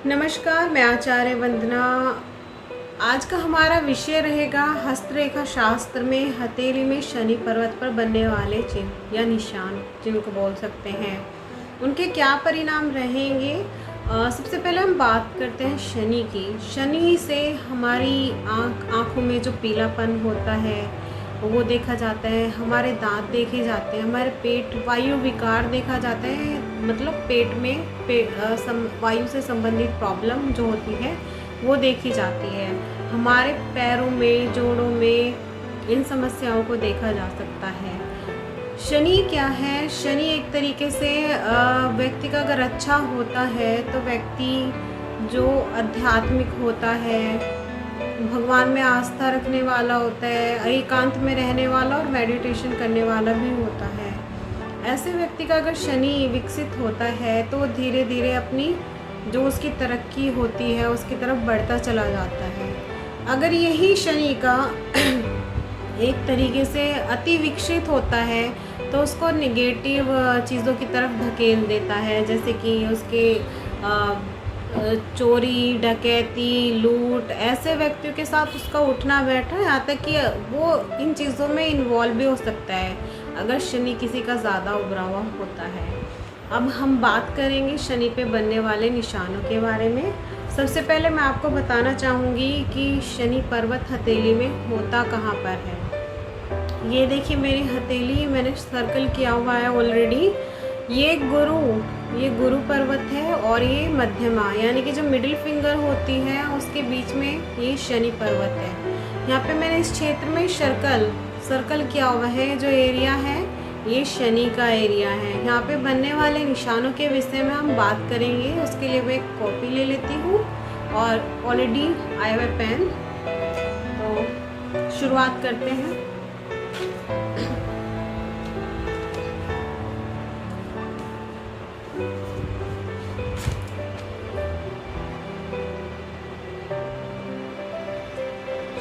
नमस्कार, मैं आचार्य वंदना। आज का हमारा विषय रहेगा हस्तरेखा शास्त्र में हथेली में शनि पर्वत पर बनने वाले चिन्ह या निशान, जिनको बोल सकते हैं, उनके क्या परिणाम रहेंगे। सबसे पहले हम बात करते हैं शनि की। शनि से हमारी आँखों में जो पीलापन होता है वो देखा जाता है, हमारे दांत देखे जाते हैं, हमारे पेट वायु विकार देखा जाता है, मतलब पेट में वायु से संबंधित प्रॉब्लम जो होती है वो देखी जाती है। हमारे पैरों में, जोड़ों में इन समस्याओं को देखा जा सकता है। शनि क्या है? शनि एक तरीके से व्यक्ति का अगर अच्छा होता है तो व्यक्ति जो आध्यात्मिक होता है, भगवान में आस्था रखने वाला होता है, एकांत में रहने वाला और मेडिटेशन करने वाला भी होता है। ऐसे व्यक्ति का अगर शनि विकसित होता है तो धीरे धीरे अपनी जो उसकी तरक्की होती है उसकी तरफ बढ़ता चला जाता है। अगर यही शनि का एक तरीके से अति विकसित होता है तो उसको निगेटिव चीज़ों की तरफ धकेल देता है, जैसे कि उसके चोरी, डकैती, लूट, ऐसे व्यक्तियों के साथ उसका उठना बैठना, यहाँ तक कि वो इन चीज़ों में इन्वॉल्व भी हो सकता है अगर शनि किसी का ज़्यादा उभरा हुआ होता है। अब हम बात करेंगे शनि पे बनने वाले निशानों के बारे में। सबसे पहले मैं आपको बताना चाहूँगी कि शनि पर्वत हथेली में होता कहाँ पर है। ये देखिए मेरी हथेली मैंने सर्कल किया हुआ है ऑलरेडी। ये गुरु पर्वत है और ये मध्यमा यानी कि जो मिडिल फिंगर होती है उसके बीच में ये शनि पर्वत है। यहाँ पे मैंने इस क्षेत्र में सर्कल किया हुआ है। जो एरिया है ये शनि का एरिया है। यहाँ पे बनने वाले निशानों के विषय में हम बात करेंगे। उसके लिए मैं एक कॉपी ले लेती हूँ और ऑलरेडी आया हुआ पेन। तो शुरुआत करते हैं।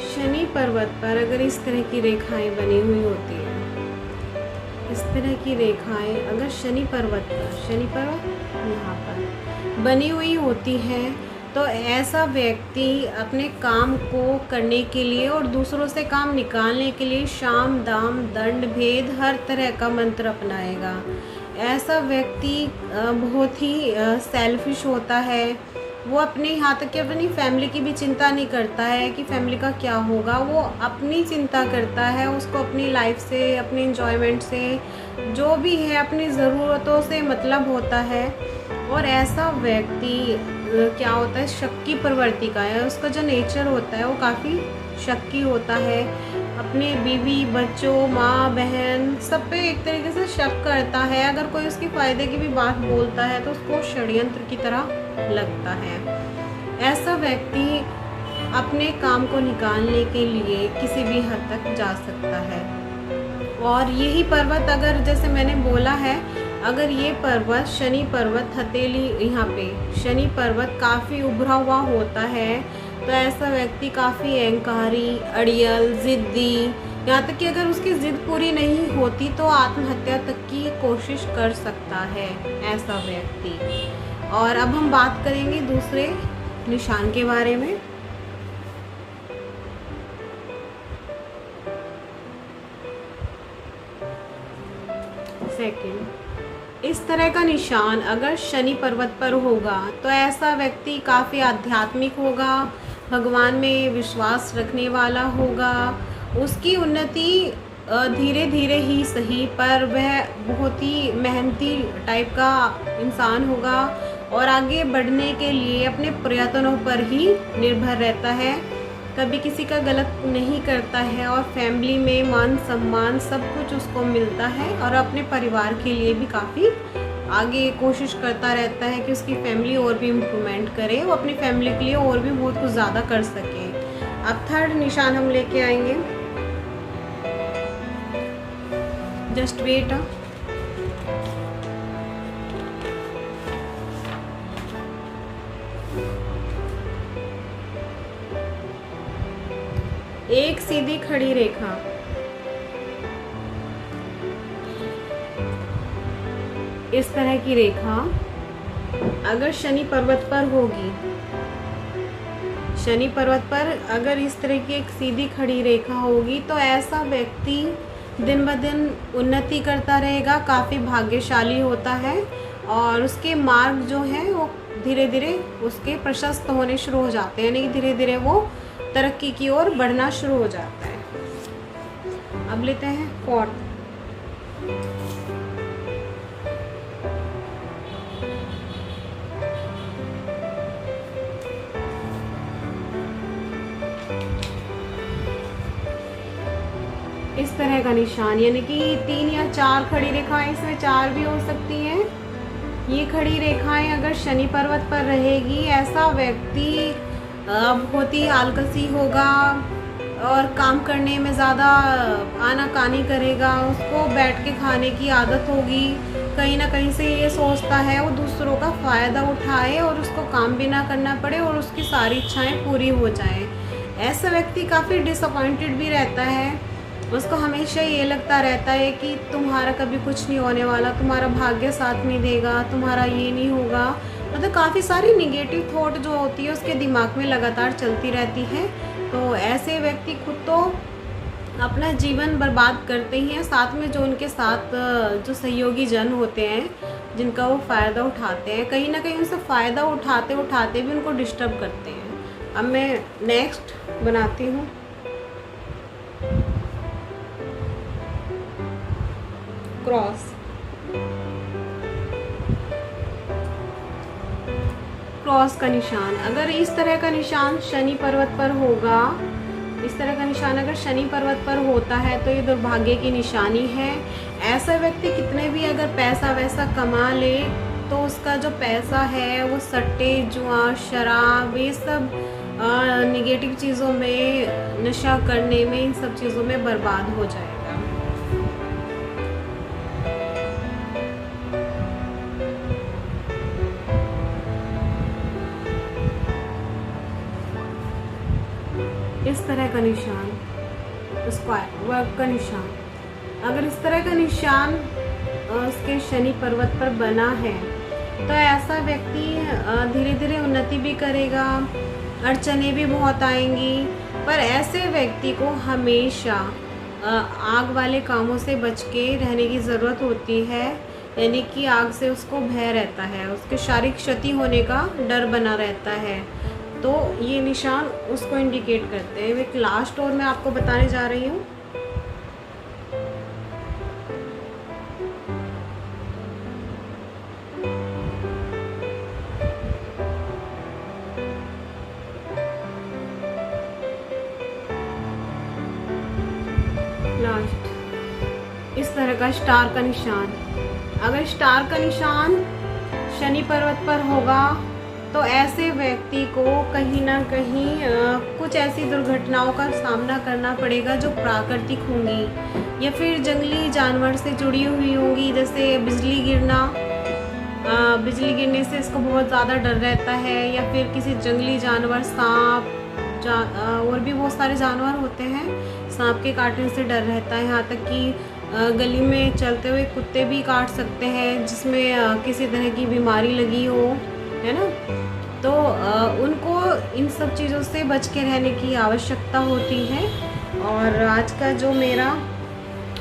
शनि पर्वत पर अगर इस तरह की रेखाएं बनी हुई होती हैं, इस तरह की रेखाएं अगर शनि पर्वत यहाँ पर बनी हुई होती है तो ऐसा व्यक्ति अपने काम को करने के लिए और दूसरों से काम निकालने के लिए शाम दाम दंड भेद हर तरह का मंत्र अपनाएगा। ऐसा व्यक्ति बहुत ही सेल्फिश होता है। वो अपने यहाँ तक कि अपनी फैमिली की भी चिंता नहीं करता है कि फैमिली का क्या होगा, वो अपनी चिंता करता है। उसको अपनी लाइफ से, अपनी एंजॉयमेंट से, जो भी है अपनी ज़रूरतों से मतलब होता है। और ऐसा व्यक्ति क्या होता है, शक्की प्रवृत्ति का है। उसका जो नेचर होता है वो काफ़ी शक्की होता है। अपने बीवी बच्चों, माँ बहन सब पे एक तरीके से शक करता है। अगर कोई उसकी फ़ायदे की भी बात बोलता है तो उसको षड्यंत्र की तरह लगता है। ऐसा व्यक्ति अपने काम को निकालने के लिए किसी भी हद तक जा सकता है। और यही पर्वत अगर जैसे मैंने बोला है, अगर ये पर्वत शनि पर्वत हथेली यहाँ पे शनि पर्वत काफ़ी उभरा हुआ होता है तो ऐसा व्यक्ति काफ़ी अहंकारी, अड़ियल, ज़िद्दी, यहाँ तक कि अगर उसकी ज़िद पूरी नहीं होती तो आत्महत्या तक की कोशिश कर सकता है ऐसा व्यक्ति। और अब हम बात करेंगे दूसरे निशान के बारे में। सेकंड, इस तरह का निशान अगर शनि पर्वत पर होगा तो ऐसा व्यक्ति काफ़ी आध्यात्मिक होगा, भगवान में विश्वास रखने वाला होगा। उसकी उन्नति धीरे धीरे ही सही पर वह बहुत ही मेहनती टाइप का इंसान होगा और आगे बढ़ने के लिए अपने प्रयत्नों पर ही निर्भर रहता है। कभी किसी का गलत नहीं करता है और फैमिली में मान सम्मान सब कुछ उसको मिलता है और अपने परिवार के लिए भी काफ़ी आगे कोशिश करता रहता है कि उसकी फैमिली और भी इम्प्रूवमेंट करे, वो अपनी फैमिली के लिए और भी बहुत कुछ ज़्यादा कर सके। अब थर्ड निशान हम लेके आएंगे। Just wait. एक सीधी खड़ी रेखा इस तरह की रेखा अगर शनि पर्वत पर होगी, शनि पर्वत पर अगर इस तरह की एक सीधी खड़ी रेखा होगी तो ऐसा व्यक्ति दिन ब दिन उन्नति करता रहेगा, काफ़ी भाग्यशाली होता है और उसके मार्ग जो है वो धीरे धीरे उसके प्रशस्त होने शुरू हो जाते हैं, यानी कि धीरे धीरे वो तरक्की की ओर बढ़ना शुरू हो जाता है। अब लेते हैं फोर्थ। इस तरह का निशान, यानी कि 3 या 4 खड़ी रेखाएं, इसमें 4 भी हो सकती हैं। ये खड़ी रेखाएं अगर शनि पर्वत पर रहेगी, ऐसा व्यक्ति बहुत ही आलसी होगा और काम करने में ज़्यादा आनाकानी करेगा, उसको बैठ के खाने की आदत होगी, कहीं ना कहीं से ये सोचता है वो दूसरों का फ़ायदा उठाए और उसको काम भी ना करना पड़े और उसकी सारी इच्छाएं पूरी हो जाएं। ऐसा व्यक्ति काफ़ी डिसअपॉइंटेड भी रहता है, उसको हमेशा ये लगता रहता है कि तुम्हारा कभी कुछ नहीं होने वाला, तुम्हारा भाग्य साथ नहीं देगा, तुम्हारा ये नहीं होगा, मतलब काफ़ी सारी निगेटिव थॉट जो होती है उसके दिमाग में लगातार चलती रहती है। तो ऐसे व्यक्ति खुद तो अपना जीवन बर्बाद करते ही हैं, साथ में जो उनके साथ जो सहयोगी जन होते हैं जिनका वो फ़ायदा उठाते हैं, कहीं ना कहीं उनसे फ़ायदा उठाते उठाते भी उनको डिस्टर्ब करते हैं। अब मैं नेक्स्ट बनाती हूँ। क्रॉस, क्रॉस का निशान अगर इस तरह का निशान शनि पर्वत पर होगा, इस तरह का निशान अगर शनि पर्वत पर होता है तो ये दुर्भाग्य की निशानी है। ऐसा व्यक्ति कितने भी अगर पैसा वैसा कमा ले तो उसका जो पैसा है वो सट्टे, जुआ, शराब, ये सब निगेटिव चीज़ों में, नशा करने में, इन सब चीज़ों में बर्बाद हो जाएगा। इस तरह का निशान, स्क्वायर वर्क का निशान, अगर इस तरह का निशान उसके शनि पर्वत पर बना है तो ऐसा व्यक्ति धीरे धीरे उन्नति भी करेगा, अड़चने भी बहुत आएंगी, पर ऐसे व्यक्ति को हमेशा आग वाले कामों से बच के रहने की ज़रूरत होती है, यानी कि आग से उसको भय रहता है, उसके शारीरिक क्षति होने का डर बना रहता है। तो ये निशान उसको इंडिकेट करते हैं। एक लास्ट और मैं आपको बताने जा रही हूँ। लास्ट, इस तरह का स्टार का निशान, अगर स्टार का निशान शनि पर्वत पर होगा तो ऐसे व्यक्ति को कहीं ना कहीं कुछ ऐसी दुर्घटनाओं का सामना करना पड़ेगा जो प्राकृतिक होंगी या फिर जंगली जानवर से जुड़ी हुई होंगी, जैसे बिजली गिरना, बिजली गिरने से इसको बहुत ज़्यादा डर रहता है, या फिर किसी जंगली जानवर, सांप, और भी बहुत सारे जानवर होते हैं, सांप के काटने से डर रहता है। यहाँ तक कि गली में चलते हुए कुत्ते भी काट सकते हैं जिसमें किसी तरह की बीमारी लगी हो, है ना। तो उनको इन सब चीज़ों से बच के रहने की आवश्यकता होती है। और आज का जो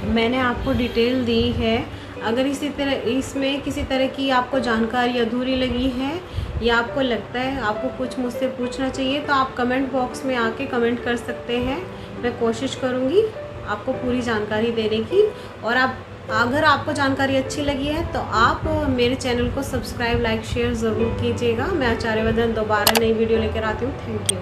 मैंने आपको डिटेल दी है, अगर इसमें किसी तरह की आपको जानकारी अधूरी लगी है या आपको लगता है आपको कुछ मुझसे पूछना चाहिए तो आप कमेंट बॉक्स में आके कमेंट कर सकते हैं। मैं कोशिश करूँगी आपको पूरी जानकारी देने की। और अगर आपको जानकारी अच्छी लगी है तो आप मेरे चैनल को सब्सक्राइब, लाइक, शेयर ज़रूर कीजिएगा। मैं आचार्य वदन दोबारा नई वीडियो लेकर आती हूँ। Thank you.